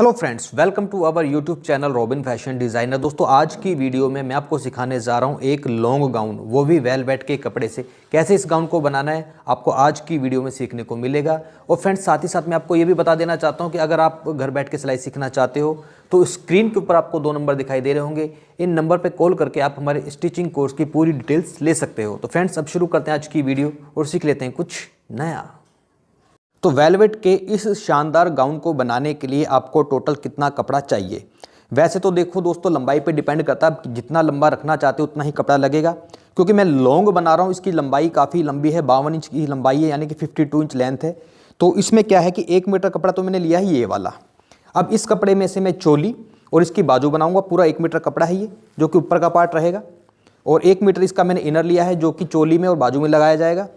Hello friends, welcome to our YouTube channel Robin fashion designer. दोस्तों, आज की video में मैं आपको सिखाने जा रहा हूं एक लॉन्ग गाउन, वो भी वेलवेट के कपड़े से। कैसे इस गाउन को बनाना है आपको आज की वीडियो में सीखने को मिलेगा। और फ्रेंड्स, साथ ही साथ मैं आपको ये भी बता देना चाहता हूं कि अगर आप घर बैठ के सिलाई सीखना चाहते हो तो स्क्रीन के ऊपर आपको 2 नंबर दिखाई दे रहे होंगे। इन नंबर पर कॉल करके आप हमारे स्टिचिंग कोर्स की पूरी डिटेल्स ले सकते हो। तो फ्रेंड्स, अब शुरू करते हैं आज की वीडियो और सीख लेते हैं कुछ नया। तो वेलवेट के इस शानदार गाउन को बनाने के लिए आपको टोटल कितना कपड़ा चाहिए। वैसे तो देखो दोस्तों, लंबाई पे डिपेंड करता है, जितना लंबा रखना चाहते हो उतना ही कपड़ा लगेगा। क्योंकि मैं लॉन्ग बना रहा हूँ, इसकी लंबाई काफ़ी लंबी है, 52 इंच की लंबाई है, यानी कि 52 इंच लेंथ है। तो इसमें क्या है कि 1 मीटर कपड़ा तो मैंने लिया ही ये वाला। अब इस कपड़े में से मैं चोली और इसकी बाजू बनाऊँगा। पूरा 1 मीटर कपड़ा है ये, जो कि ऊपर का पार्ट रहेगा। और 1 मीटर इसका मैंने इनर लिया है, जो कि चोली में और बाजू में लगाया जाएगा।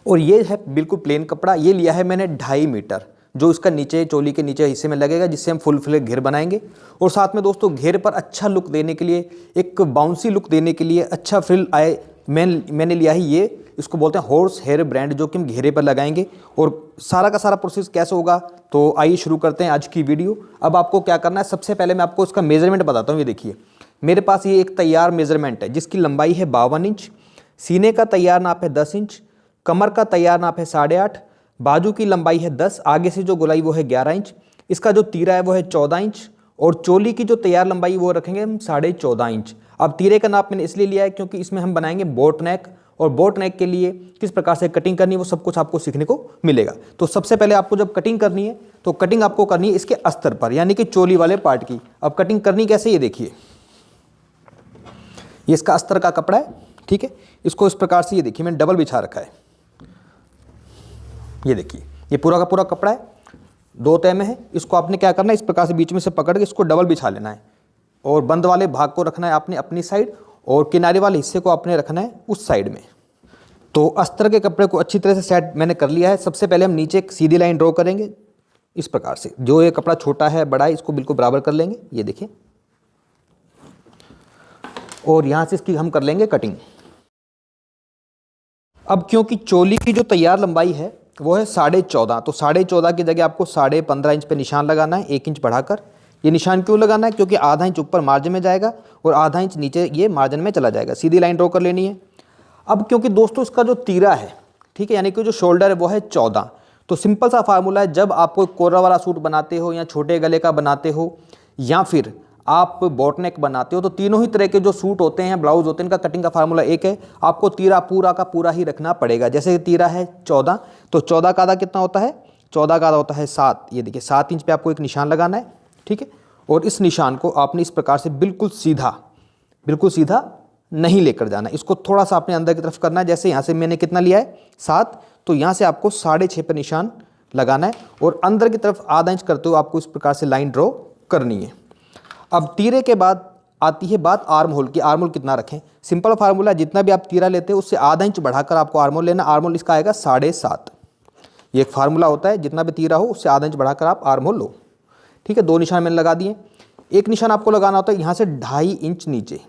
और ये है बिल्कुल प्लेन कपड़ा, ये लिया है मैंने 2.5 मीटर, जो इसका नीचे चोली के नीचे हिस्से में लगेगा, जिससे हम फुल फ्लेयर घेर बनाएंगे। और साथ में दोस्तों, घेर पर अच्छा लुक देने के लिए, एक बाउंसी लुक देने के लिए अच्छा फ्रिल आए, मैंने लिया है ये, इसको बोलते हैं हॉर्स हेयर ब्रांड, जो कि हम घेरे पर लगाएंगे। और सारा का सारा प्रोसेस कैसे होगा, तो आइए शुरू करते हैं आज की वीडियो। अब आपको क्या करना है, सबसे पहले मैं आपको इसका मेजरमेंट बताता हूँ। ये देखिए, मेरे पास ये एक तैयार मेजरमेंट है, जिसकी लंबाई है 52 इंच, सीने का तैयार नाप है 10 इंच, कमर का तैयार नाप है 8.5, बाजू की लंबाई है 10, आगे से जो गोलाई वो है 11 इंच, इसका जो तीरा है वो है 14 इंच, और चोली की जो तैयार लंबाई वो रखेंगे हम 14.5 इंच। अब तीरे का नाप मैंने इसलिए लिया है क्योंकि इसमें हम बनाएंगे बोट नेक, और बोट नेक के लिए किस प्रकार से कटिंग करनी है वो सब कुछ आपको सीखने को मिलेगा। तो सबसे पहले आपको जब कटिंग करनी है तो कटिंग आपको करनी है इसके अस्तर पर, यानी कि चोली वाले पार्ट की। अब कटिंग करनी कैसे, ये देखिए, ये इसका अस्तर का कपड़ा है, ठीक है। इसको इस प्रकार से, ये देखिए, मैंने डबल बिछा रखा है। ये देखिए, ये पूरा का पूरा कपड़ा है, 2 तह में है। इसको आपने क्या करना है, इस प्रकार से बीच में से पकड़ के इसको डबल बिछा लेना है, और बंद वाले भाग को रखना है आपने अपनी साइड, और किनारे वाले हिस्से को आपने रखना है उस साइड में। तो अस्तर के कपड़े को अच्छी तरह से सेट मैंने कर लिया है। सबसे पहले हम नीचे एक सीधी लाइन ड्रॉ करेंगे इस प्रकार से। जो ये कपड़ा छोटा है बड़ा है, इसको बिल्कुल बराबर कर लेंगे, ये देखिए। और यहाँ से इसकी हम कर लेंगे कटिंग। अब क्योंकि चोली की जो तैयार लंबाई है वो है 14.5, तो 14.5 की जगह आपको 15.5 इंच पे निशान लगाना है, 1 इंच बढ़ाकर। ये निशान क्यों लगाना है, क्योंकि आधा इंच ऊपर मार्जिन में जाएगा और आधा इंच नीचे ये मार्जिन में चला जाएगा। सीधी लाइन ड्रॉ कर लेनी है। अब क्योंकि दोस्तों इसका जो तीरा है, ठीक है, यानी कि जो शोल्डर है वो है 14, तो सिंपल सा फार्मूला है, जब आप कोई कोरा वाला सूट बनाते हो या छोटे गले का बनाते हो या फिर आप बॉटनेक बनाते हो, तो तीनों ही तरह के जो सूट होते हैं, ब्लाउज होते हैं, इनका कटिंग का फार्मूला एक है, आपको तीरा पूरा का पूरा ही रखना पड़ेगा। जैसे तीरा है 14, तो 14 का आधा कितना होता है, 14 का आधा होता है 7। ये देखिए, 7 इंच पे आपको एक निशान लगाना है, ठीक है। और इस निशान को आपने इस प्रकार से बिल्कुल सीधा नहीं लेकर जाना, इसको थोड़ा सा आपने अंदर की तरफ करना है। जैसे यहाँ से मैंने कितना लिया है 7, तो यहाँ से आपको 6.5 पर निशान लगाना है, और अंदर की तरफ आधा इंच करते हुए आपको इस प्रकार से लाइन ड्रॉ करनी है। अब तीरे के बाद आती है बात आर्म होल की। आर्म होल कितना रखें, सिंपल फार्मूला, जितना भी आप तीरा लेते हो उससे आधा इंच बढ़ाकर आपको आर्म होल लेना। आर्म होल इसका आएगा 7.5। ये एक फार्मूला होता है, जितना भी तीरा हो उससे आधा इंच बढ़ाकर आप आर्म होल लो, ठीक है। 2 निशान मैंने लगा दिए। एक निशान आपको लगाना होता है यहाँ से 2.5 इंच नीचे,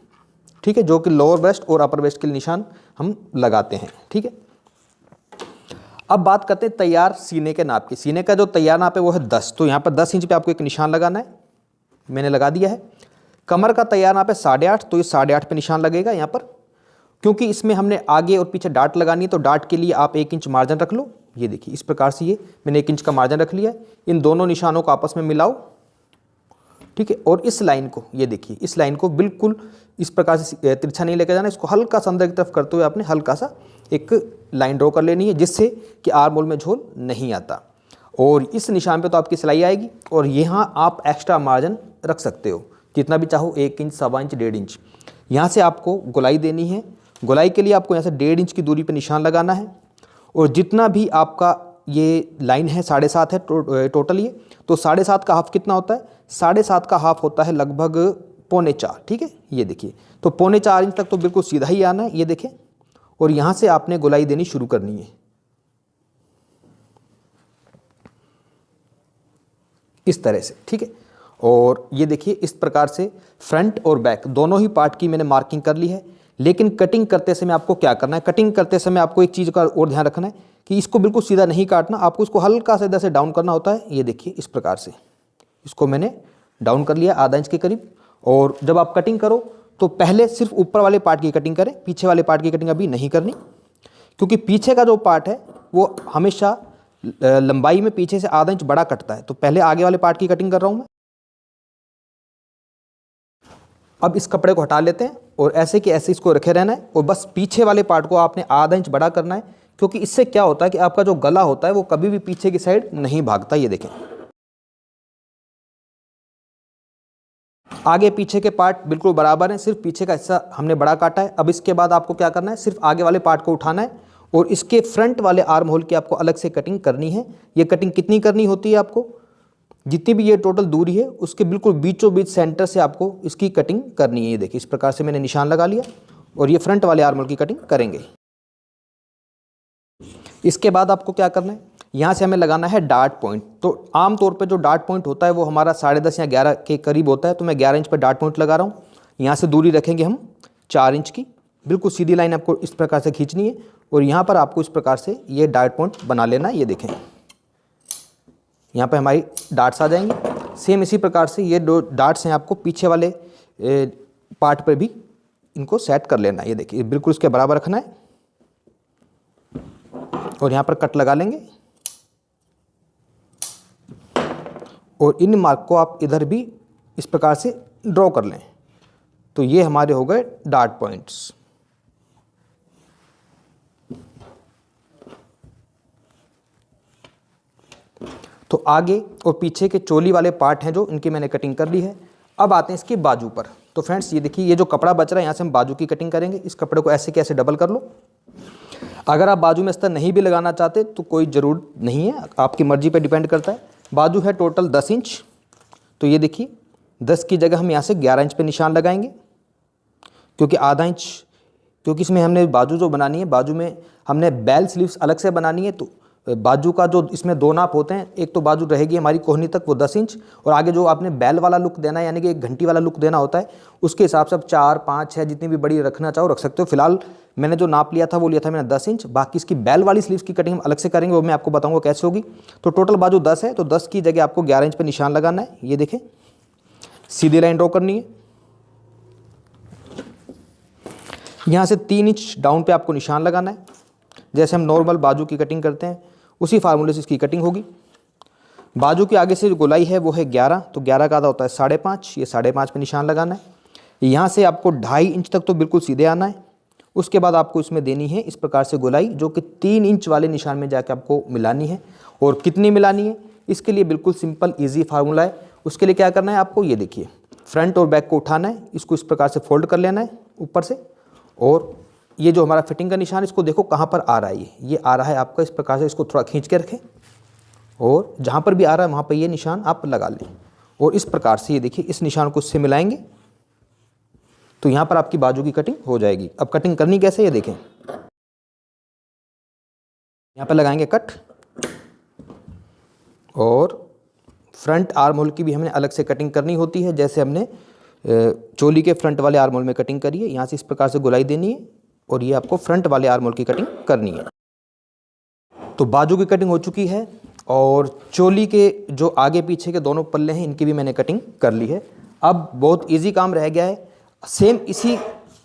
ठीक है, जो कि लोअर वेस्ट और अपर वेस्ट के निशान हम लगाते हैं, ठीक है। अब बात करते हैं तैयार सीने के नाप की। सीने का जो तैयार नाप है वो है 10, तो यहाँ पर 10 इंच पे आपको एक निशान लगाना है, मैंने लगा दिया है। कमर का तैयार नाप है 8.5, तो ये 8.5 पे निशान लगेगा यहाँ पर। क्योंकि इसमें हमने आगे और पीछे डाट लगानी है, तो डाट के लिए आप 1 इंच मार्जिन रख लो। ये देखिए, इस प्रकार से ये मैंने 1 इंच का मार्जिन रख लिया है। इन दोनों निशानों को आपस में मिलाओ, ठीक है। और इस लाइन को, ये देखिए, इस लाइन को बिल्कुल इस प्रकार से तिरछा नहीं लेकर जाना, इसको हल्का सा अंदर की तरफ करते हुए आपने हल्का सा एक लाइन ड्रॉ कर लेनी है, जिससे कि आर्म होल में झोल नहीं आता। और इस निशान पे तो आपकी सिलाई आएगी, और यहाँ आप एक्स्ट्रा मार्जिन रख सकते हो जितना भी चाहो, 1 इंच, 1.25 इंच, 1.5 इंच। यहाँ से आपको गोलाई देनी है। गोलाई के लिए आपको यहाँ से 1.5 इंच की दूरी पे निशान लगाना है। और जितना भी आपका ये लाइन है 7.5 है टोटल ये, तो 7.5 का हाफ कितना होता है, 7.5 का हाफ होता है लगभग 3.25, ठीक है। ये देखिए, तो 3.25 इंच तक तो बिल्कुल सीधा ही आना है, ये देखें। और यहाँ से आपने गोलाई देनी शुरू करनी है इस तरह से, ठीक है। और ये देखिए, इस प्रकार से फ्रंट और बैक दोनों ही पार्ट की मैंने मार्किंग कर ली है। लेकिन कटिंग करते समय आपको क्या करना है, कटिंग करते समय आपको एक चीज़ का और ध्यान रखना है कि इसको बिल्कुल सीधा नहीं काटना, आपको इसको हल्का से इधर से डाउन करना होता है। ये देखिए, इस प्रकार से इसको मैंने डाउन कर लिया आधा इंच के करीब। और जब आप कटिंग करो तो पहले सिर्फ ऊपर वाले पार्ट की कटिंग करें, पीछे वाले पार्ट की कटिंग अभी नहीं करनी, क्योंकि पीछे का जो पार्ट है वो हमेशा लंबाई में पीछे से आधा इंच बड़ा कटता है। तो पहले आगे वाले पार्ट की कटिंग कर रहा हूं मैं। अब इस कपड़े को हटा लेते हैं और ऐसे कि ऐसे इसको रखे रहना है और बस पीछे वाले पार्ट को आपने आधा इंच बड़ा करना है, क्योंकि इससे क्या होता है कि आपका जो गला होता है वो कभी भी पीछे की साइड नहीं भागता। ये देखें, आगे पीछे के पार्ट बिल्कुल बराबर हैं, सिर्फ पीछे का हिस्सा हमने बड़ा काटा है। अब इसके बाद आपको क्या करना है, सिर्फ आगे वाले पार्ट को उठाना है और इसके फ्रंट वाले आर्म होल की आपको अलग से कटिंग करनी है। ये कटिंग कितनी करनी होती है आपको, जितनी भी ये टोटल दूरी है उसके बिल्कुल बीचों बीच सेंटर से आपको इसकी कटिंग करनी है। ये देखिए, इस प्रकार से मैंने निशान लगा लिया और ये फ्रंट वाले आर्म होल की कटिंग करेंगे। इसके बाद आपको क्या करना है, यहाँ से हमें लगाना है डार्ट पॉइंट। तो आमतौर पे जो डार्ट पॉइंट होता है वो हमारा 10.5 या 11 के करीब होता है, तो मैं 11 इंच पर डार्ट पॉइंट लगा रहा हूँ। यहाँ से दूरी रखेंगे हम 4 इंच की, बिल्कुल सीधी लाइन आपको इस प्रकार से खींचनी है और यहाँ पर आपको इस प्रकार से ये डार्ट पॉइंट बना लेना है। ये देखें, यहाँ पे हमारी डार्ट्स आ जाएंगे। सेम इसी प्रकार से ये दो डार्ट्स हैं, आपको पीछे वाले पार्ट पर भी इनको सेट कर लेना है। ये देखिए, बिल्कुल इसके बराबर रखना है और यहाँ पर कट लगा लेंगे और इन मार्क को आप इधर भी इस प्रकार से ड्रॉ कर लें। तो ये हमारे हो गए डार्ट पॉइंट्स। तो आगे और पीछे के चोली वाले पार्ट हैं जो, इनकी मैंने कटिंग कर ली है। अब आते हैं इसके बाजू पर। तो फ्रेंड्स ये देखिए, ये जो कपड़ा बच रहा है यहाँ से हम बाजू की कटिंग करेंगे। इस कपड़े को ऐसे कैसे डबल कर लो। अगर आप बाजू में अस्तर नहीं भी लगाना चाहते तो कोई ज़रूरत नहीं है, आपकी मर्जी पर डिपेंड करता है। बाजू है टोटल 10 इंच, तो ये देखिए 10 की जगह हम यहाँ से 11 इंच पे निशान लगाएंगे, क्योंकि आधा इंच, क्योंकि इसमें हमने बाजू जो बनानी है, बाजू में हमने बेल स्लीव्स अलग से बनानी है। तो बाजू का जो इसमें 2 नाप होते हैं, एक तो बाजू रहेगी हमारी कोहनी तक वो 10 इंच, और आगे जो आपने बेल वाला लुक देना है यानी कि एक घंटी वाला लुक देना होता है, उसके हिसाब से आप 4, 5, 6 जितनी भी बड़ी रखना चाहो रख सकते हो। फिलहाल मैंने जो नाप लिया था वो लिया था मैंने 10 इंच। बाकी इसकी बेल वाली स्लीव्स की कटिंग हम अलग से करेंगे, वो मैं आपको बताऊंगा कैसे होगी। तो टोटल बाजू 10 है, तो 10 की जगह आपको 11 इंच पर निशान लगाना है। ये देखें, सीधी लाइन ड्रॉ करनी है। यहाँ से 3 इंच डाउन पे आपको निशान लगाना है। जैसे हम नॉर्मल बाजू की कटिंग करते हैं उसी फार्मूले से इसकी कटिंग होगी। बाजू के आगे से जो गोलाई है वो है 11, तो 11 का आधा होता है 5.5, ये 5.5 पे निशान लगाना है। यहाँ से आपको 2.5 इंच तक तो बिल्कुल सीधे आना है। उसके बाद आपको इसमें देनी है इस प्रकार से गोलाई, जो कि 3 इंच वाले निशान में जाके आपको मिलानी है। और कितनी मिलानी है, इसके लिए बिल्कुल सिंपल ईजी फार्मूला है। उसके लिए क्या करना है आपको, ये देखिए, फ्रंट और बैक को उठाना है, इसको इस प्रकार से फोल्ड कर लेना है ऊपर से, और ये जो हमारा फिटिंग का निशान, इसको देखो कहाँ पर आ रहा है, ये आ रहा है आपका इस प्रकार से। इसको थोड़ा खींच के रखें और जहाँ पर भी आ रहा है वहाँ पर ये निशान आप लगा लें। और इस प्रकार से ये देखिए, इस निशान को इससे मिलाएंगे तो यहाँ पर आपकी बाजू की कटिंग हो जाएगी। अब कटिंग करनी कैसे, ये देखें, यहाँ पर लगाएंगे कट, और फ्रंट आर्म होल की भी हमें अलग से कटिंग करनी होती है, जैसे हमने चोली के फ्रंट वाले आर्म होल में कटिंग करी है। यहाँ से इस प्रकार से गोलाई देनी है और ये आपको फ्रंट वाले आर्म होल की कटिंग करनी है। तो बाजू की कटिंग हो चुकी है और चोली के जो आगे पीछे के दोनों पल्ले हैं इनकी भी मैंने कटिंग कर ली है। अब बहुत इजी काम रह गया है। सेम इसी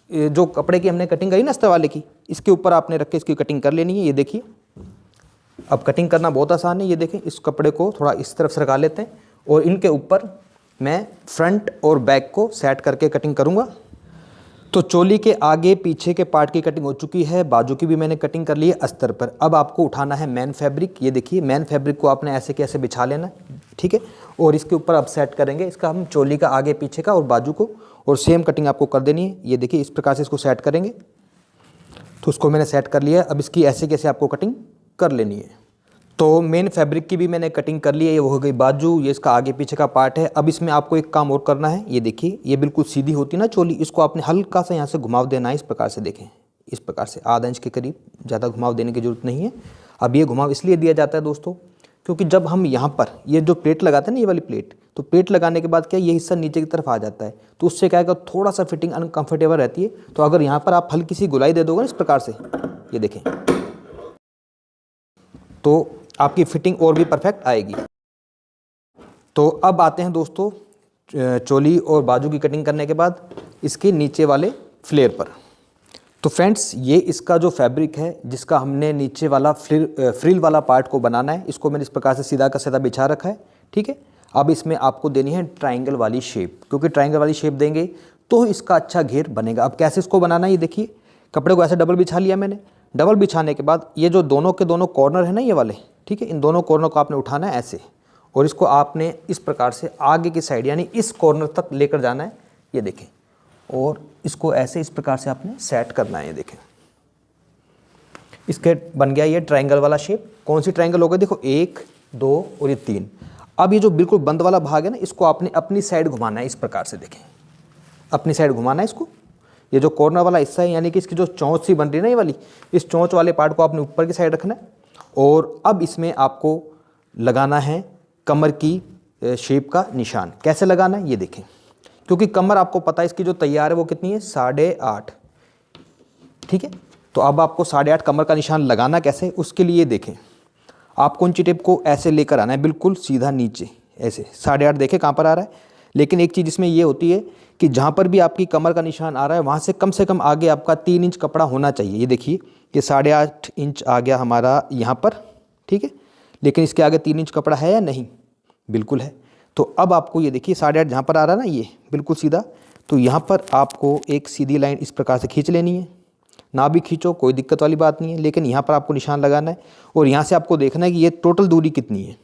जो कपड़े की हमने कटिंग करी ना अस्तर वाले की, इसके ऊपर आपने रख के इसकी कटिंग कर लेनी है। ये देखिए, अब कटिंग करना बहुत आसान है। ये देखें, इस कपड़े को थोड़ा इस तरफ सरका लेते हैं और इनके ऊपर मैं फ्रंट और बैक को सेट करके कटिंग करूँगा। तो चोली के आगे पीछे के पार्ट की कटिंग हो चुकी है, बाजू की भी मैंने कटिंग कर ली है अस्तर पर। अब आपको उठाना है मेन फैब्रिक। ये देखिए, मेन फैब्रिक को आपने ऐसे कैसे बिछा लेना है, ठीक है, और इसके ऊपर अब सेट करेंगे इसका हम चोली का आगे पीछे का और बाजू को, और सेम कटिंग आपको कर देनी है। ये देखिए, इस प्रकार से इसको सेट करेंगे। तो उसको मैंने सेट कर लिया है। अब इसकी ऐसे कैसे आपको कटिंग कर लेनी है। तो मेन फैब्रिक की भी मैंने कटिंग कर ली है। ये हो गई बाजू, ये इसका आगे पीछे का पार्ट है। अब इसमें आपको एक काम और करना है। ये देखिए, ये बिल्कुल सीधी होती है ना चोली, इसको आपने हल्का सा यहाँ से घुमाव देना है। इस प्रकार से देखें, इस प्रकार से आधा इंच के करीब, ज़्यादा घुमाव देने की जरूरत नहीं है। अब ये घुमाव इसलिए दिया जाता है दोस्तों, क्योंकि जब हम यहाँ पर ये जो प्लेट लगाते हैं ना, ये वाली प्लेट, तो प्लेट लगाने के बाद क्या ये हिस्सा नीचे की तरफ आ जाता है, तो उससे क्या है, थोड़ा सा फिटिंग अनकंफर्टेबल रहती है। तो अगर यहाँ पर आप हल्की सी गुलाई दे दोगे ना इस प्रकार से, ये देखें, तो आपकी फिटिंग और भी परफेक्ट आएगी। तो अब आते हैं दोस्तों चोली और बाजू की कटिंग करने के बाद इसके नीचे वाले फ्लेयर पर। तो फ्रेंड्स ये इसका जो फैब्रिक है जिसका हमने नीचे वाला फ्रिल वाला पार्ट को बनाना है, इसको मैंने इस प्रकार से सीधा का सीधा बिछा रखा है। ठीक है, अब इसमें आपको देनी है ट्रायंगल वाली शेप, क्योंकि ट्रायंगल वाली शेप देंगे तो इसका अच्छा घेर बनेगा। अब कैसे इसको बनाना है ये देखिए, कपड़े को ऐसे डबल बिछा लिया मैंने। डबल बिछाने के बाद ये जो दोनों के दोनों कॉर्नर है ना ये वाले, ठीक है, इन दोनों कॉर्नर को आपने उठाना है ऐसे, और इसको आपने इस प्रकार से आगे की साइड यानी इस कॉर्नर तक लेकर जाना है, ये देखें, और इसको ऐसे इस प्रकार से आपने सेट करना है। ये देखें, इसके बन गया ये ट्रायंगल वाला शेप। कौन सी ट्रायंगल हो गई देखो, 1 2 और ये 3। अब ये जो बिल्कुल बंद वाला भाग है ना, इसको आपने अपनी साइड घुमाना है इस प्रकार से, देखें अपनी साइड घुमाना है इसको। ये जो कॉर्नर वाला हिस्सा है यानी कि इसकी जो चोंच सी बन रही है ना ये वाली, इस चोंच वाले पार्ट को आपने ऊपर की साइड रखना है। और अब इसमें आपको लगाना है कमर की शेप का निशान। कैसे लगाना है ये देखें, क्योंकि कमर आपको पता है इसकी जो तैयार है वो कितनी है, 8.5। ठीक है, तो अब आपको 8.5 कमर का निशान लगाना कैसे, उसके लिए देखें आपको इंची टेप को ऐसे लेकर आना है बिल्कुल सीधा नीचे ऐसे। 8.5 देखें कहाँ पर आ रहा है, लेकिन एक चीज़ इसमें ये होती है कि जहाँ पर भी आपकी कमर का निशान आ रहा है वहाँ से कम आगे आपका 3 इंच कपड़ा होना चाहिए। ये देखिए ये 8.5 इंच आ गया हमारा यहाँ पर, ठीक है, लेकिन इसके आगे 3 इंच कपड़ा है या नहीं, बिल्कुल है। तो अब आपको ये देखिए 8.5 जहाँ पर आ रहा है ना ये बिल्कुल सीधा, तो यहाँ पर आपको एक सीधी लाइन इस प्रकार से खींच लेनी है। ना भी खींचो कोई दिक्कत वाली बात नहीं है, लेकिन यहाँ पर आपको निशान लगाना है और यहाँ से आपको देखना है कि ये टोटल दूरी कितनी है।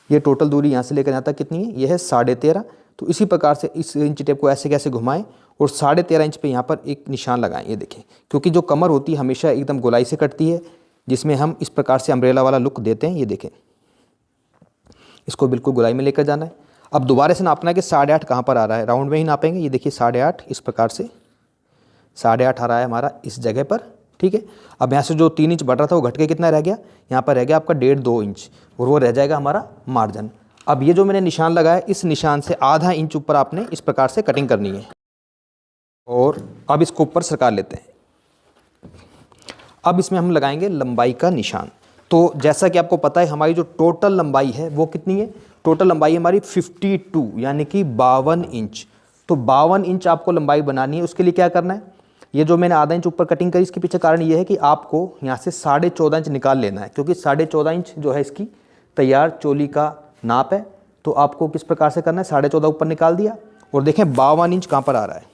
ये टोटल दूरी यहाँ से लेकर यहाँ तक कितनी है, ये है 13.5। तो इसी प्रकार से इस इंच टेप को ऐसे कैसे घुमाएं और 13.5 इंच पे यहाँ पर एक निशान लगाएं। ये देखें, क्योंकि जो कमर होती है हमेशा एकदम गोलाई से कटती है, जिसमें हम इस प्रकार से अम्ब्रेला वाला लुक देते हैं। ये देखें, इसको बिल्कुल गोलाई में लेकर जाना है। अब दोबारा से नापना है कि 8.5 कहाँ पर आ रहा है, राउंड में ही नापेंगे। ये देखिए 8.5 इस प्रकार से 8.5 आ रहा है हमारा इस जगह पर, ठीक है। अब यहाँ से जो 3 इंच बढ़ रहा था वो घट के कितना रह गया, यहाँ पर रह गया आपका 1.5-2 इंच, और वो रह जाएगा हमारा मार्जिन। अब ये जो मैंने निशान लगाया इस निशान से आधा इंच ऊपर आपने इस प्रकार से कटिंग करनी है, और अब इसको ऊपर सरका लेते हैं। अब इसमें हम लगाएंगे लंबाई का निशान। तो जैसा कि आपको पता है हमारी जो टोटल लंबाई है वो कितनी है, टोटल लंबाई हमारी 52 यानी कि 52 इंच। तो 52 इंच आपको लंबाई बनानी है। उसके लिए क्या करना है, ये जो मैंने आधा इंच ऊपर कटिंग करी इसके पीछे कारण ये है कि आपको यहाँ से 14.5 इंच निकाल लेना है, क्योंकि 14.5 इंच जो है इसकी तैयार चोली का नाप है। तो आपको किस प्रकार से करना है, 14.5 ऊपर निकाल दिया, और देखें 52 इंच कहाँ पर आ रहा है,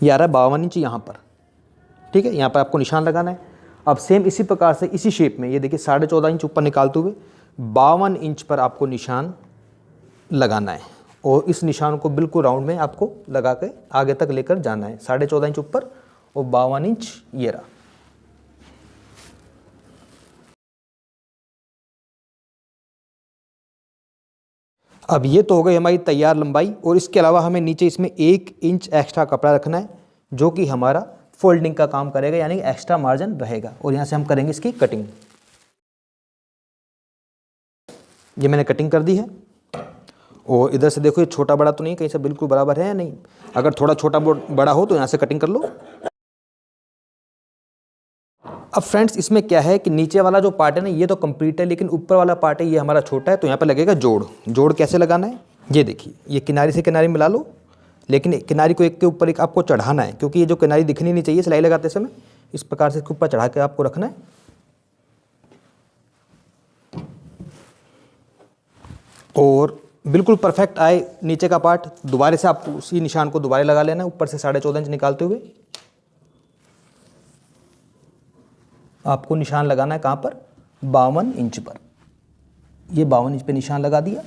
ये आ रहा है 52 इंच यहाँ पर, ठीक है। यहाँ पर आपको निशान लगाना है। अब सेम इसी प्रकार से इसी शेप में ये देखिए 14.5 इंच ऊपर निकालते हुए 52 इंच पर आपको निशान लगाना है, और इस निशान को बिल्कुल राउंड में आपको लगा के आगे तक लेकर जाना है। 14.5 इंच ऊपर और 52 इंच ये रहा। अब ये तो हो गई हमारी तैयार लंबाई, और इसके अलावा हमें नीचे इसमें 1 इंच एक्स्ट्रा कपड़ा रखना है जो कि हमारा फोल्डिंग का काम करेगा, यानी एक्स्ट्रा मार्जिन रहेगा। और यहाँ से हम करेंगे इसकी कटिंग। ये मैंने कटिंग कर दी है, और इधर से देखो ये छोटा बड़ा तो नहीं, कहीं से बिल्कुल बराबर है या नहीं। अगर थोड़ा छोटा बड़ा हो तो यहाँ से कटिंग कर लो। अब फ्रेंड्स इसमें क्या है कि नीचे वाला जो पार्ट है ना ये तो कंप्लीट है, लेकिन ऊपर वाला पार्ट है ये हमारा छोटा है, तो यहाँ पर लगेगा जोड़। जोड़ कैसे लगाना है, ये देखिए, ये किनारे से किनारे मिला लो, लेकिन किनारी को एक के ऊपर एक आपको चढ़ाना है, क्योंकि ये जो किनारी दिखनी नहीं चाहिए सिलाई लगाते समय, इस प्रकार से इसके ऊपर चढ़ा के आपको रखना है। और बिल्कुल परफेक्ट आए नीचे का पार्ट, दोबारा से आपको उसी निशान को दोबारा लगा लेना है, ऊपर से 14.5 इंच निकालते हुए आपको निशान लगाना है। कहाँ पर, 52 इंच पर। ये 52 इंच पे निशान लगा दिया,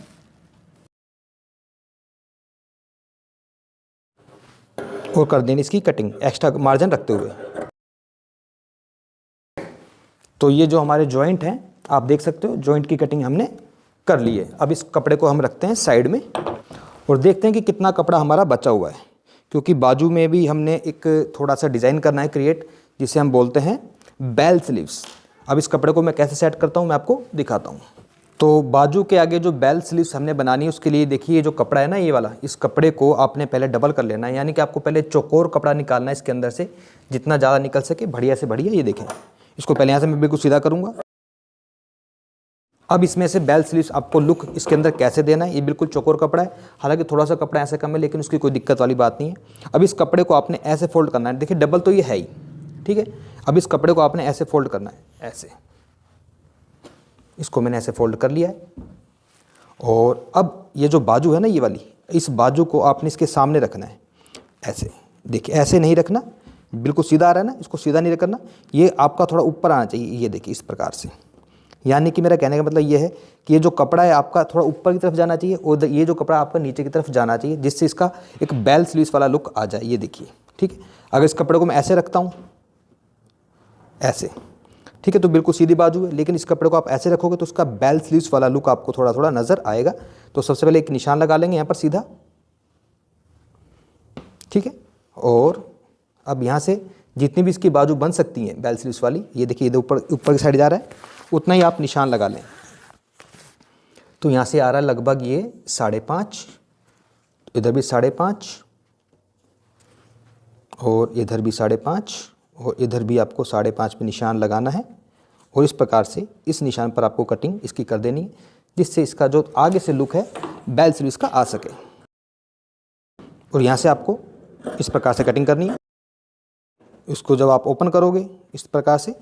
और कर देनी इसकी कटिंग एक्स्ट्रा मार्जिन रखते हुए। तो ये जो हमारे जॉइंट हैं आप देख सकते हो, जॉइंट की कटिंग हमने कर ली है। अब इस कपड़े को हम रखते हैं साइड में और देखते हैं कि कितना कपड़ा हमारा बचा हुआ है, क्योंकि बाजू में भी हमने एक थोड़ा सा डिज़ाइन करना है क्रिएट, जिसे हम बोलते हैं बेल स्लीव्स। अब इस कपड़े को मैं कैसे सेट करता हूँ मैं आपको दिखाता हूँ। तो बाजू के आगे जो बेल स्लीव्स हमने बनानी है उसके लिए देखिए, ये जो कपड़ा है ना ये वाला, इस कपड़े को आपने पहले डबल कर लेना है, यानी कि आपको पहले चौकोर कपड़ा निकालना है इसके अंदर से, जितना ज़्यादा निकल सके बढ़िया से बढ़िया। ये देखें, इसको पहले यहाँ से मैं बिल्कुल सीधा करूँगा, अब इसमें से बेल स्लीव्स आपको लुक इसके अंदर कैसे देना है, ये बिल्कुल चौकोर कपड़ा है, हालांकि थोड़ा सा कपड़ा ऐसे कम है लेकिन उसकी कोई दिक्कत वाली बात नहीं है। अब इस कपड़े को आपने ऐसे फोल्ड करना है, देखिए डबल तो ये है ही, ठीक है। अब इस कपड़े को आपने ऐसे फोल्ड करना है, ऐसे, इसको मैंने ऐसे फोल्ड कर लिया है। और अब ये जो बाजू है ना ये वाली, इस बाजू को आपने इसके सामने रखना है, ऐसे, देखिए ऐसे नहीं रखना, बिल्कुल सीधा आ रहा है ना, इसको सीधा नहीं करना, ये आपका थोड़ा ऊपर आना चाहिए, ये देखिए इस प्रकार से। यानी कि मेरा कहने का मतलब ये है कि ये जो कपड़ा है आपका थोड़ा ऊपर की तरफ जाना चाहिए और ये जो कपड़ा आपका नीचे की तरफ जाना चाहिए, जिससे इसका एक बेल स्लीव्स वाला लुक आ जाए, ये देखिए, ठीक है। अगर इस कपड़े को मैं ऐसे रखता हूँ, ऐसे, ठीक है, तो बिल्कुल सीधी बाजू है, लेकिन इस कपड़े को आप ऐसे रखोगे तो उसका बेल स्लीव्स वाला लुक आपको थोड़ा थोड़ा नजर आएगा। तो सबसे पहले एक निशान लगा लेंगे यहाँ पर सीधा, ठीक है। और अब यहाँ से जितनी भी इसकी बाजू बन सकती हैं बेल स्लीव्स वाली, ये देखिए इधर ऊपर ऊपर की साइड जा रहा है, उतना ही आप निशान लगा लें। तो यहाँ से आ रहा है लगभग ये 5.5, इधर भी 5.5 और इधर भी 5.5 और इधर भी आपको 5.5 पे निशान लगाना है। और इस प्रकार से इस निशान पर आपको कटिंग इसकी कर देनी है, जिससे इसका जो आगे से लुक है बेल स्लीव्स का आ सके। और यहाँ से आपको इस प्रकार से कटिंग करनी है। इसको जब आप ओपन करोगे इस प्रकार से,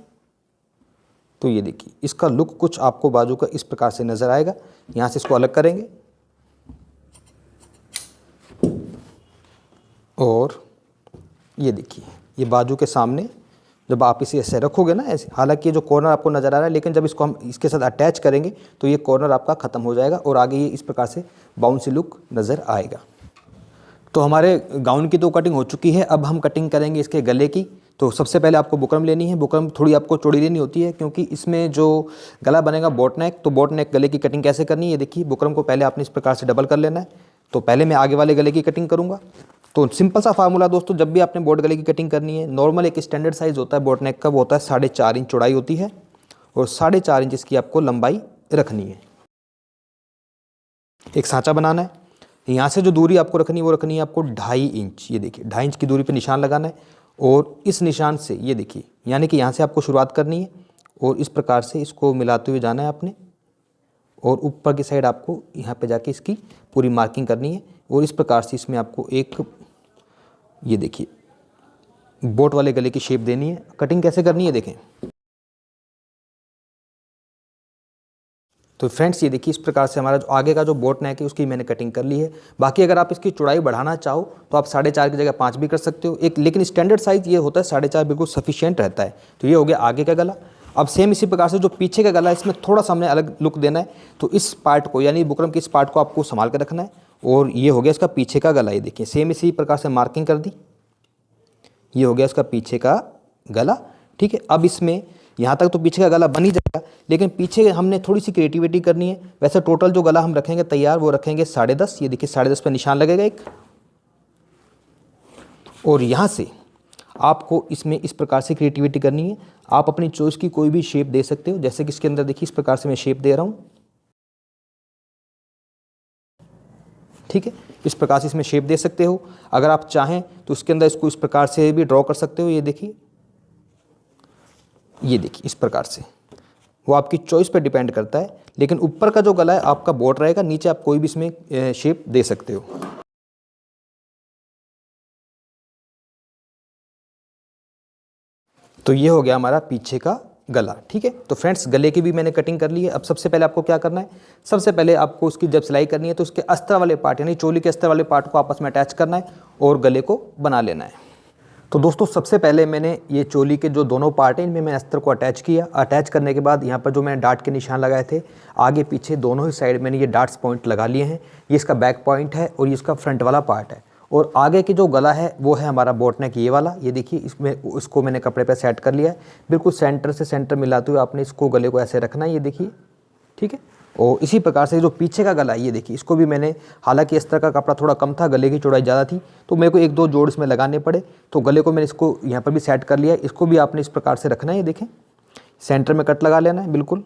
तो ये देखिए इसका लुक कुछ आपको बाजू का इस प्रकार से नज़र आएगा। यहाँ से इसको अलग करेंगे और ये देखिए ये बाजू के सामने जब आप इसे ऐसे रखोगे ना, ऐसे, हालांकि ये जो कॉर्नर आपको नज़र आ रहा है, लेकिन जब इसको हम इसके साथ अटैच करेंगे तो ये कॉर्नर आपका ख़त्म हो जाएगा और आगे ये इस प्रकार से बाउंसी लुक नज़र आएगा। तो हमारे गाउन की तो कटिंग हो चुकी है, अब हम कटिंग करेंगे इसके गले की। तो सबसे पहले आपको बुकरम लेनी है। बुकरम थोड़ी आपको चौड़ी लेनी होती है क्योंकि इसमें जो गला बनेगा बोट नेक, तो बोट नेक गले की कटिंग कैसे करनी है, देखिए बुकरम को पहले आपने इस प्रकार से डबल कर लेना है। तो पहले मैं आगे वाले गले की कटिंग करूँगा। तो सिंपल सा फार्मूला दोस्तों, जब भी आपने बोट गले की कटिंग करनी है, नॉर्मल एक स्टैंडर्ड साइज़ होता है बोट नेक का, वो होता है 4.5 इंच चौड़ाई होती है और 4.5 इंच इसकी आपको लंबाई रखनी है। एक सांचा बनाना है, यहाँ से जो दूरी आपको रखनी है वो रखनी है आपको 2.5 इंच। ये देखिए 2.5 इंच की दूरी पे निशान लगाना है और इस निशान से ये देखिए, यानी कि यहाँ से आपको शुरुआत करनी है और इस प्रकार से इसको मिलाते हुए जाना है आपने और ऊपर की साइड आपको यहाँ पे जाके इसकी पूरी मार्किंग करनी है। और इस प्रकार से इसमें आपको एक ये देखिए बोट वाले गले की शेप देनी है। कटिंग कैसे करनी है देखें। तो फ्रेंड्स ये देखिए इस प्रकार से हमारा जो आगे का जो बोट नेक है उसकी मैंने कटिंग कर ली है। बाकी अगर आप इसकी चौड़ाई बढ़ाना चाहो तो आप 4.5 की जगह 5 भी कर सकते हो एक, लेकिन स्टैंडर्ड साइज़ ये होता है 4.5 बिल्कुल सफिशिएंट रहता है। तो ये हो गया आगे का गला। अब सेम इसी प्रकार से जो पीछे का गला है इसमें थोड़ा सा हमने अलग लुक देना है। तो इस पार्ट को यानी बुकरम के इस पार्ट को आपको संभाल कर रखना है और ये हो गया इसका पीछे का गला। ये देखिए सेम इसी प्रकार से मार्किंग कर दी, ये हो गया इसका पीछे का गला, ठीक है। अब इसमें यहाँ तक तो पीछे का गला बन ही जाएगा, लेकिन पीछे हमने थोड़ी सी क्रिएटिविटी करनी है। वैसे टोटल जो गला हम रखेंगे तैयार वो रखेंगे 10.5। ये देखिए 10.5 पे निशान लगेगा एक, और यहाँ से आपको इसमें इस प्रकार से क्रिएटिविटी करनी है। आप अपनी चॉइस की कोई भी शेप दे सकते हो, जैसे कि इसके अंदर देखिए इस प्रकार से मैं शेप दे रहा हूँ, ठीक है। इस प्रकार से इसमें शेप दे सकते हो। अगर आप चाहें तो उसके अंदर इसको इस प्रकार से भी ड्रॉ कर सकते हो। ये देखिए इस प्रकार से, वो आपकी चॉइस पर डिपेंड करता है। लेकिन ऊपर का जो गला है आपका बोट रहेगा, नीचे आप कोई भी इसमें शेप दे सकते हो। तो ये हो गया हमारा पीछे का गला, ठीक है। तो फ्रेंड्स गले की भी मैंने कटिंग कर ली है। अब सबसे पहले आपको क्या करना है, सबसे पहले आपको उसकी जब सिलाई करनी है तो उसके अस्तर वाले पार्ट यानी चोली के अस्तर वाले पार्ट को आपस में अटैच करना है और गले को बना लेना है। तो दोस्तों सबसे पहले मैंने ये चोली के जो दोनों पार्ट हैं इनमें मैं अस्तर को अटैच किया। अटैच करने के बाद यहाँ पर जो मैंने डार्ट के निशान लगाए थे आगे पीछे दोनों ही साइड मैंने ये डार्ट्स पॉइंट लगा लिए हैं। ये इसका बैक पॉइंट है और ये इसका फ्रंट वाला पार्ट है। और आगे की जो गला है वो है हमारा बोट नेक ये वाला। ये देखिए इसमें इसको मैंने कपड़े पे सेट कर लिया है। बिल्कुल सेंटर से सेंटर मिलाते हुए आपने इसको गले को ऐसे रखना है, ये देखिए, ठीक है। और इसी प्रकार से जो पीछे का गला है ये देखिए, इसको भी मैंने, हालांकि इस तरह का कपड़ा थोड़ा कम था, गले की चौड़ाई ज़्यादा थी तो मेरे को 1-2 जोड़ इसमें लगाने पड़े। तो गले को मैंने इसको यहाँ पर भी सेट कर लिया है। इसको भी आपने इस प्रकार से रखना है, ये देखें सेंटर में कट लगा लेना है बिल्कुल।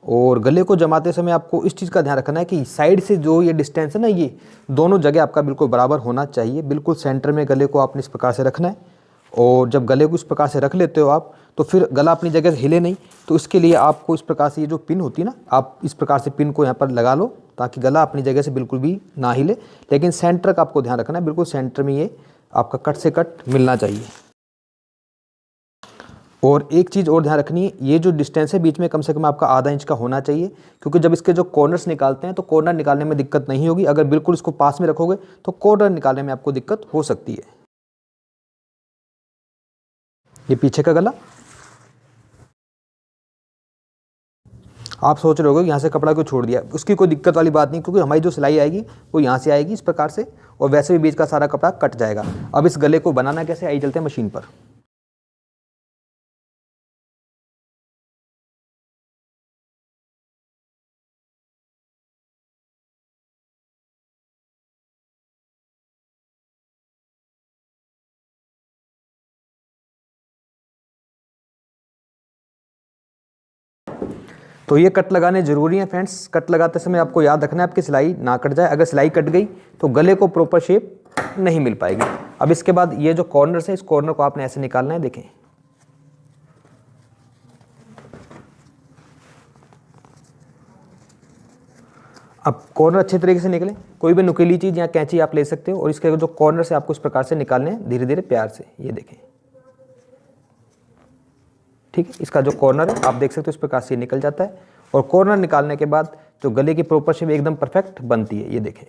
और गले को जमाते समय आपको इस चीज़ का ध्यान रखना है कि साइड से जो ये डिस्टेंस है ना, ये दोनों जगह आपका बिल्कुल बराबर होना चाहिए। बिल्कुल सेंटर में गले को आपने इस प्रकार से रखना है। और जब गले को इस प्रकार से रख लेते हो आप तो फिर गला अपनी जगह से हिले नहीं। तो इसके लिए आपको इस प्रकार से ये जो पिन होती है ना, आप इस प्रकार से पिन को यहाँ पर लगा लो ताकि गला अपनी जगह से बिल्कुल भी ना हिले। लेकिन सेंटर का आपको ध्यान रखना है, बिल्कुल सेंटर में ये आपका कट से कट मिलना चाहिए। और एक चीज़ और ध्यान रखनी है, ये जो डिस्टेंस है बीच में कम से कम आपका आधा इंच का होना चाहिए, क्योंकि जब इसके जो कॉर्नर्स निकालते हैं तो कॉर्नर निकालने में दिक्कत नहीं होगी। अगर बिल्कुल इसको पास में रखोगे तो कॉर्नर निकालने में आपको दिक्कत हो सकती है। ये पीछे का गला, आप सोच रहे होगे यहाँ से कपड़ा क्यों छोड़ दिया, उसकी कोई दिक्कत वाली बात नहीं, क्योंकि हमारी जो सिलाई आएगी वो यहाँ से आएगी इस प्रकार से, और वैसे भी बीच का सारा कपड़ा कट जाएगा। अब इस गले को बनाना कैसे, आइए चलते हैं मशीन पर। तो ये कट लगाने ज़रूरी है फ्रेंड्स। कट लगाते समय आपको याद रखना है आपकी सिलाई ना कट जाए। अगर सिलाई कट गई तो गले को प्रॉपर शेप नहीं मिल पाएगी। अब इसके बाद ये जो कॉर्नर है, इस कॉर्नर को आपने ऐसे निकालना है, देखें। अब कॉर्नर अच्छे तरीके से निकले, कोई भी नुकीली चीज़ या कैंची आप ले सकते हो, और इसके जो कॉर्नर से आपको इस प्रकार से निकालने हैं धीरे धीरे प्यार से, ये देखें, ठीक है। इसका जो कॉर्नर है आप देख सकते हो इस प्रकार से निकल जाता है, और कॉर्नर निकालने के बाद जो गले की प्रॉपर शेप एकदम परफेक्ट बनती है, ये देखें।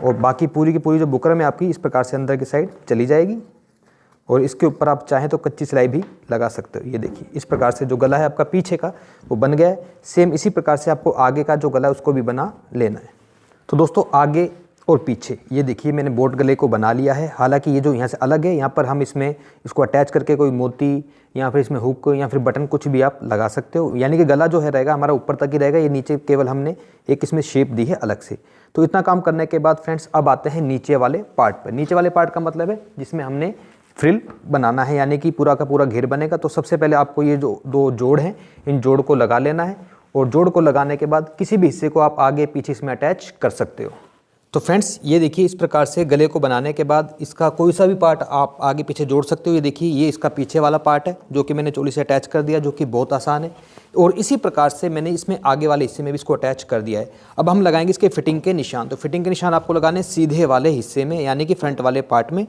और बाकी पूरी की पूरी जो बुकरम है आपकी इस प्रकार से अंदर की साइड चली जाएगी, और इसके ऊपर आप चाहें तो कच्ची सिलाई भी लगा सकते हो। ये देखिए इस प्रकार से जो गला है आपका पीछे का वो बन गया है। सेम इसी प्रकार से आपको आगे का जो गला है उसको भी बना लेना है। तो दोस्तों आगे और पीछे ये देखिए मैंने बोट गले को बना लिया है। हालांकि ये जो यहाँ से अलग है, यहाँ पर हम इसमें इसको अटैच करके कोई मोती या फिर इसमें हुक या फिर बटन कुछ भी आप लगा सकते हो। यानी कि गला जो है रहेगा हमारा ऊपर तक ही रहेगा, ये नीचे केवल हमने एक इसमें शेप दी है अलग से। तो इतना काम करने के बाद फ्रेंड्स अब आते हैं नीचे वाले पार्ट पर। नीचे वाले पार्ट का मतलब है जिसमें हमने फ्रिल बनाना है, यानी कि पूरा का पूरा घेर बनेगा। तो सबसे पहले आपको ये जो दो जोड़ हैं इन जोड़ को लगा लेना है, और जोड़ को लगाने के बाद किसी भी हिस्से को आप आगे पीछे इसमें अटैच कर सकते हो। तो फ्रेंड्स ये देखिए इस प्रकार से गले को बनाने के बाद इसका कोई सा भी पार्ट आप आगे पीछे जोड़ सकते हो। ये देखिए ये इसका पीछे वाला पार्ट है जो कि मैंने चोली से अटैच कर दिया, जो कि बहुत आसान है। और इसी प्रकार से मैंने इसमें आगे वाले हिस्से में भी इसको अटैच कर दिया है। अब हम लगाएंगे इसके फिटिंग के निशान। तो फिटिंग के निशान आपको लगाने सीधे वाले हिस्से में, यानी कि फ्रंट वाले पार्ट में।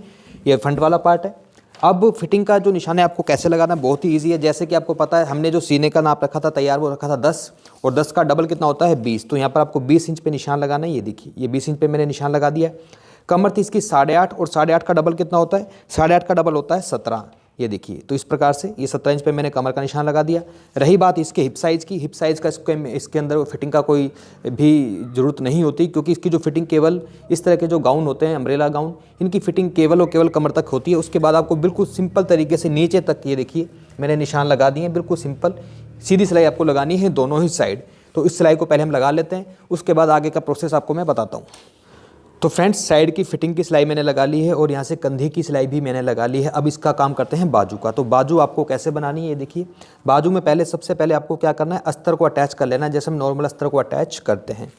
ये फ्रंट वाला पार्ट है। अब फिटिंग का जो निशान है आपको कैसे लगाना, बहुत ही ईजी है। जैसे कि आपको पता है हमने जो सीने का नाप रखा था तैयार, वो रखा था 10, और 10 का डबल कितना होता है 20। तो यहाँ पर आपको 20 इंच पे निशान लगाना है। ये देखिए ये 20 इंच पे मैंने निशान लगा दिया है। कमर थी इसकी 8.5, और 8.5 का डबल कितना होता है, 8.5 का डबल होता है 17। ये देखिए तो इस प्रकार से ये 17 इंच पे मैंने कमर का निशान लगा दिया। रही बात इसके हिप साइज़ की, हिप साइज़ का इसके अंदर फिटिंग का कोई भी ज़रूरत नहीं होती, क्योंकि इसकी जो फिटिंग केवल इस तरह के जो गाउन होते हैं अम्ब्रेला गाउन, इनकी फिटिंग केवल और केवल कमर तक होती है। उसके बाद आपको बिल्कुल सिंपल तरीके से नीचे तक ये देखिए मैंने निशान लगा दिए हैं, बिल्कुल सिंपल सीधी सिलाई आपको लगानी है दोनों ही साइड। तो इस सिलाई को पहले हम लगा लेते हैं, उसके बाद आगे का प्रोसेस आपको मैं बताता हूँ। तो फ्रेंड्स साइड की फिटिंग की सिलाई मैंने लगा ली है, और यहाँ से कंधे की सिलाई भी मैंने लगा ली है। अब इसका काम करते हैं बाजू का। तो बाजू आपको कैसे बनानी है, ये देखिए। बाजू में पहले सबसे पहले आपको क्या करना है, अस्तर को अटैच कर लेना है, जैसे हम नॉर्मल अस्तर को अटैच करते हैं।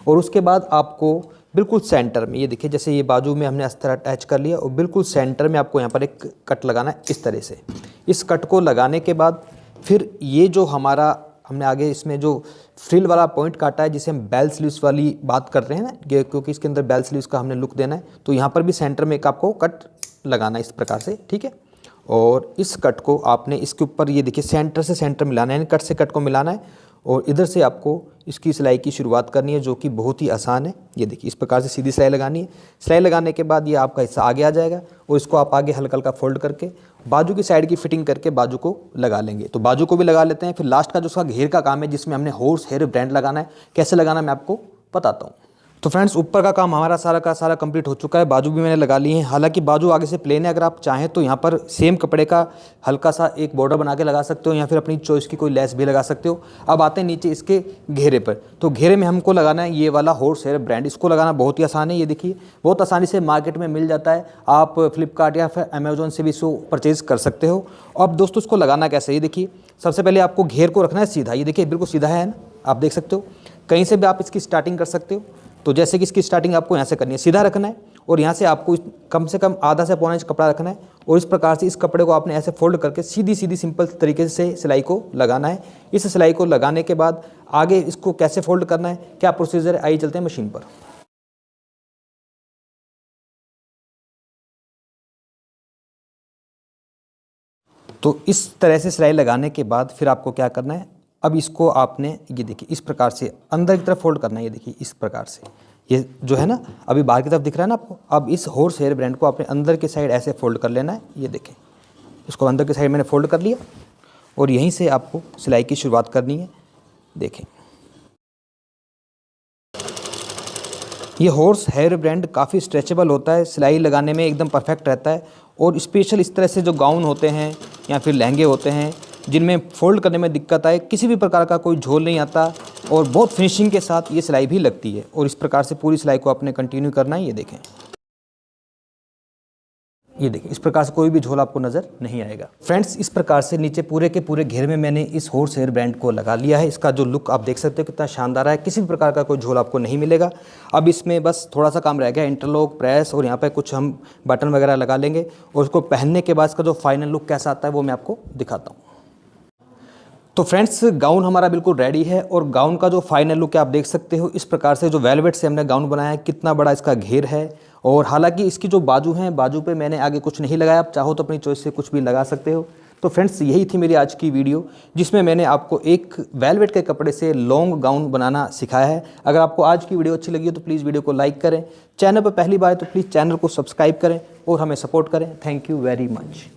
और उसके बाद आपको बिल्कुल सेंटर में, ये देखिए जैसे ये बाजू में हमने अस्तर अटैच कर लिया, और बिल्कुल सेंटर में आपको यहाँ पर एक कट लगाना है इस तरह से। इस कट को लगाने के बाद फिर ये जो हमारा हमने आगे इसमें जो फ्रिल वाला पॉइंट काटा है, जिसे हम बेल स्लीव्स वाली बात कर रहे हैं ना, क्योंकि इसके अंदर बेल स्लीव्स का हमने लुक देना है। तो यहाँ पर भी सेंटर में एक आपको कट लगाना है इस प्रकार से, ठीक है। और इस कट को आपने इसके ऊपर ये देखिए सेंटर से सेंटर मिलाना है, यानी कट से कट को मिलाना है, और इधर से आपको इसकी सिलाई की शुरुआत करनी है, जो कि बहुत ही आसान है। ये देखिए इस प्रकार से सीधी सिलाई लगानी है। सिलाई लगाने के बाद ये आपका हिस्सा आगे आ जाएगा, और इसको आप आगे हल्का हल्का फोल्ड करके बाजू की साइड की फिटिंग करके बाजू को लगा लेंगे। तो बाजू को भी लगा लेते हैं। फिर लास्ट का जो उसका घेर का काम है, जिसमें हमने हॉर्स हेयर ब्रांड लगाना है, कैसे लगाना मैं आपको बताता हूँ। तो फ्रेंड्स ऊपर का काम हमारा सारा का सारा कंप्लीट हो चुका है। बाजू भी मैंने लगा ली है। हालांकि बाजू आगे से प्लेन है, अगर आप चाहें तो यहाँ पर सेम कपड़े का हल्का सा एक बॉर्डर बना के लगा सकते हो, या फिर अपनी चॉइस की कोई लेस भी लगा सकते हो। अब आते हैं नीचे इसके घेरे पर। तो घेरे में हमको लगाना है ये वाला हॉर्स हेयर ब्रांड। इसको लगाना बहुत ही आसान है। ये देखिए बहुत आसानी से मार्केट में मिल जाता है, आप फ्लिपकार्ट या फिर अमेजोन से भी इसको परचेज़ कर सकते हो। अब दोस्तों इसको लगाना कैसे, ये देखिए सबसे पहले आपको घेर को रखना है सीधा। ये देखिए बिल्कुल सीधा है ना, आप देख सकते हो। कहीं से भी आप इसकी स्टार्टिंग कर सकते हो। तो जैसे कि इसकी स्टार्टिंग आपको यहाँ से करनी है, सीधा रखना है, और यहाँ से आपको कम से कम आधा से पौना इंच कपड़ा रखना है और इस प्रकार से इस कपड़े को आपने ऐसे फोल्ड करके सीधी सीधी सिंपल तरीके से सिलाई को लगाना है। इस सिलाई को लगाने के बाद आगे इसको कैसे फोल्ड करना है, क्या प्रोसीजर है, आइए चलते हैं मशीन पर। तो इस तरह से सिलाई लगाने के बाद फिर आपको क्या करना है, अब इसको आपने ये देखिए इस प्रकार से अंदर की तरफ फोल्ड करना है। ये देखिए इस प्रकार से, ये जो है ना अभी बाहर की तरफ दिख रहा है ना आपको, अब इस हॉर्स हेयर ब्रांड को आपने अंदर की साइड ऐसे फोल्ड कर लेना है। ये देखें, इसको अंदर की साइड मैंने फोल्ड कर लिया और यहीं से आपको सिलाई की शुरुआत करनी है। देखें, ये हॉर्स हेयर ब्रांड काफ़ी स्ट्रेचेबल होता है, सिलाई लगाने में एकदम परफेक्ट रहता है। और स्पेशल इस तरह से जो गाउन होते हैं या फिर लहंगे होते हैं जिनमें फ़ोल्ड करने में दिक्कत आए, किसी भी प्रकार का कोई झोल नहीं आता और बहुत फिनिशिंग के साथ ये सिलाई भी लगती है। और इस प्रकार से पूरी सिलाई को आपने कंटिन्यू करना है। ये देखें, ये देखिए इस प्रकार से कोई भी झोल आपको नज़र नहीं आएगा। फ्रेंड्स, इस प्रकार से नीचे पूरे के पूरे घेर में मैंने इस हॉर्स हेयर ब्रांड को लगा लिया है। इसका जो लुक आप देख सकते हो कितना शानदार है, किसी भी प्रकार का कोई झोल आपको नहीं मिलेगा। अब इसमें बस थोड़ा सा काम रह गया, इंटरलॉक, प्रेस और यहाँ पे कुछ हम बटन वगैरह लगा लेंगे और उसको पहनने के बाद इसका जो फाइनल लुक कैसा आता है वो मैं आपको दिखाता हूँ। तो फ्रेंड्स, गाउन हमारा बिल्कुल रेडी है और गाउन का जो फाइनल लुक है आप देख सकते हो। इस प्रकार से जो वेलवेट से हमने गाउन बनाया है, कितना बड़ा इसका घेर है। और हालांकि इसकी जो बाजू हैं, बाजू पे मैंने आगे कुछ नहीं लगाया, आप चाहो तो अपनी चॉइस से कुछ भी लगा सकते हो। तो फ्रेंड्स, यही थी मेरी आज की वीडियो जिसमें मैंने आपको एक वेलवेट के कपड़े से लॉन्ग गाउन बनाना सिखाया है। अगर आपको आज की वीडियो अच्छी लगी हो तो प्लीज़ वीडियो को लाइक करें, चैनल पर पहली बार है तो प्लीज़ चैनल को सब्सक्राइब करें और हमें सपोर्ट करें। Thank you very much.